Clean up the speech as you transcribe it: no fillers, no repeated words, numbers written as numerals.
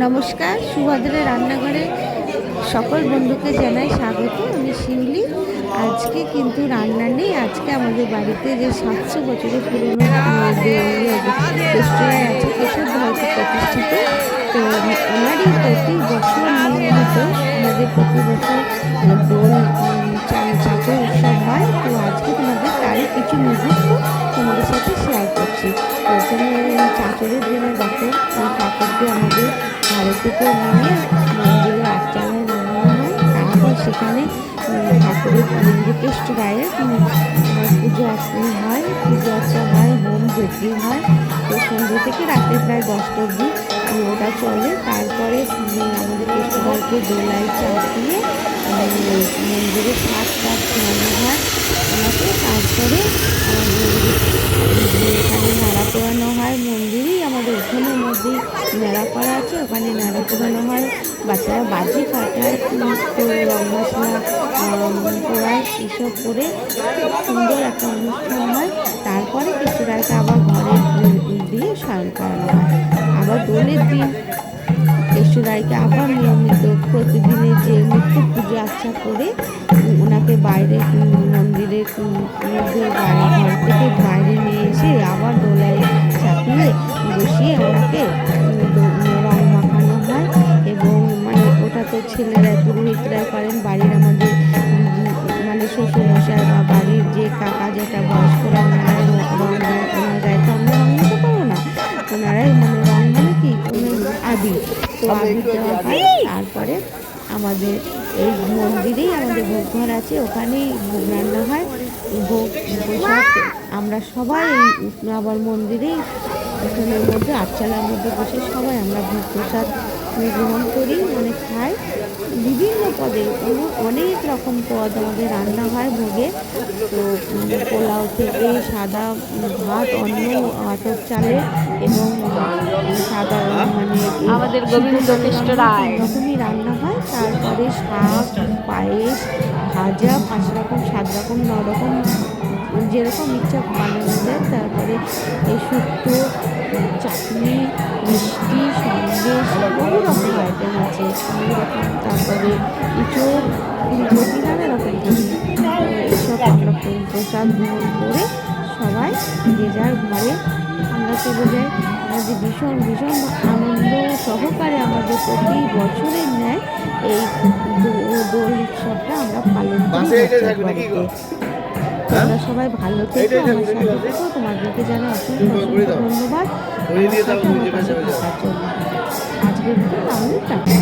নমস্কার, সুভদ্রা রান্নাঘরে সকল বন্ধুকে জানাই স্বাগত। আমি শিউলি। আজকে কিন্তু রান্না নেই। আজকে আমাদের বাড়িতে যে 700 বছরের পুরনো রেস্টুরেন্ট আছে, কেশব ভারতী প্রতিষ্ঠিত। তো ওনারই প্রতি বছর নিয়মিত আমাদের প্রতি বছর দোল চাঁচর উৎসব হয়। তো আজকে তোমাদের তারই কিছু মুহূর্ত তোমাদের সাথে শেয়ার করছি। প্রথমে চাঁচরের দিনে দেখো ঠাকুরকে আমাদের ঘরে থেকে নিয়ে মন্দিরে আটচালায় নামানো হয়। তারপর সেখানে ঠাকুরের কেষ্ট রায়ের পুজো হয়, পুজো আর্চা হয়, হোম যজ্ঞ হয়। তো সন্ধ্যে থেকে রাতে প্রায় 10টা অবধি ওটা চলে। তারপরে আমাদের কেষ্ট রায়কে দোলায় চাপিয়ে মন্দিরে 7 রাত ঘুমানো হয় ওনাকে। তারপরে এখানে নাড়া পোড়ানো হয় মন্দিরেই, আমাদের উঠোনের মধ্যেই নেড়া করা আছে, ওখানে নাড়া পোড়ানো হয়। বাচ্চারা বাজি ফাটায়, তো রং মশলা পোড়ায়, এসব করে খুব সুন্দর একটা অনুষ্ঠান হয়। তারপরে কিছু রায়কে আবার ঘরে দিয়ে শয়ন করানো হয়। আবার দোলের দিন কেশব রায়কে আবার নিয়মিত প্রতিদিনের যে নিত্য পুজো আর্চা করে ওনাকে বাইরে মন্দিরের মধ্যে ঘর থেকে বাইরে নিয়ে এসে আবার দোলায় চাপিয়ে বসিয়ে ওনাকে রং মাখানো হয়। এবং মানে ওটা তো ছেলেরা পুরোহিতরা করেন, বাড়ির আমাদের মানে শ্বশুরমশাই বা বাড়ির যে কাকা যেটা বয়স্করা ওনারাই ওনারাই তো আমরা রং নিতে পারবো না, ওনারাই মানে রং মানে কি আবির, তো আবির দেওয়া হয়। তারপরে আমাদের এই মন্দিরেই আমাদের ভোগ ঘর আছে, ওখানেই ভোগ রান্না হয়। ভোগ প্রসাদ আমরা সবাই আবার মন্দিরেই উঠোনের মধ্যে আটচালার মধ্যে বসে সবাই আমরা ভোগ প্রসাদ গ্রহণ করি, মানে খাই। বিভিন্ন পদের অনেক রকম পদ আমাদের রান্না হয় ভোগে। তো পোলাও থেকে সাদা ভাত, অন্ন, আতপ চালের এবং সাদা মানে আমাদের গোবিন্দ কেষ্ট রায় রকমই রান্না হয়। তারপরে শাক, পায়েস, ভাজা, 5 রকম 7 রকম 9 রকম যেরকম ইচ্ছা বানানো যায়। তারপরে এই শুক্তো, চাটনি, মিষ্টি, সন্দেশ, বহু রকম আইটেম আছে, বহু রকম। তারপরে ইঁচড়, ফুলকপি, নানা রকম ভাজি, এসব আমরা প্রসাদ গ্রহণ করে সবাই যে যার ঘরে আমরা চলে যাই। আমাদের ভীষণ ভীষণ আনন্দ সহকারে আমাদের প্রতি বছরের ন্যায় এই দোল উৎসবটা আমরা পালন করি বাড়িতে। তোমরা সবাই ভালো থেকো, আমার সাথে থেকো। তোমাদেরকে জানা অসংখ্য অসংখ্য ধন্যবাদ আমার সাথে আমার পাশে থাকার জন্য। আজকের মতো তাহলে টাটা।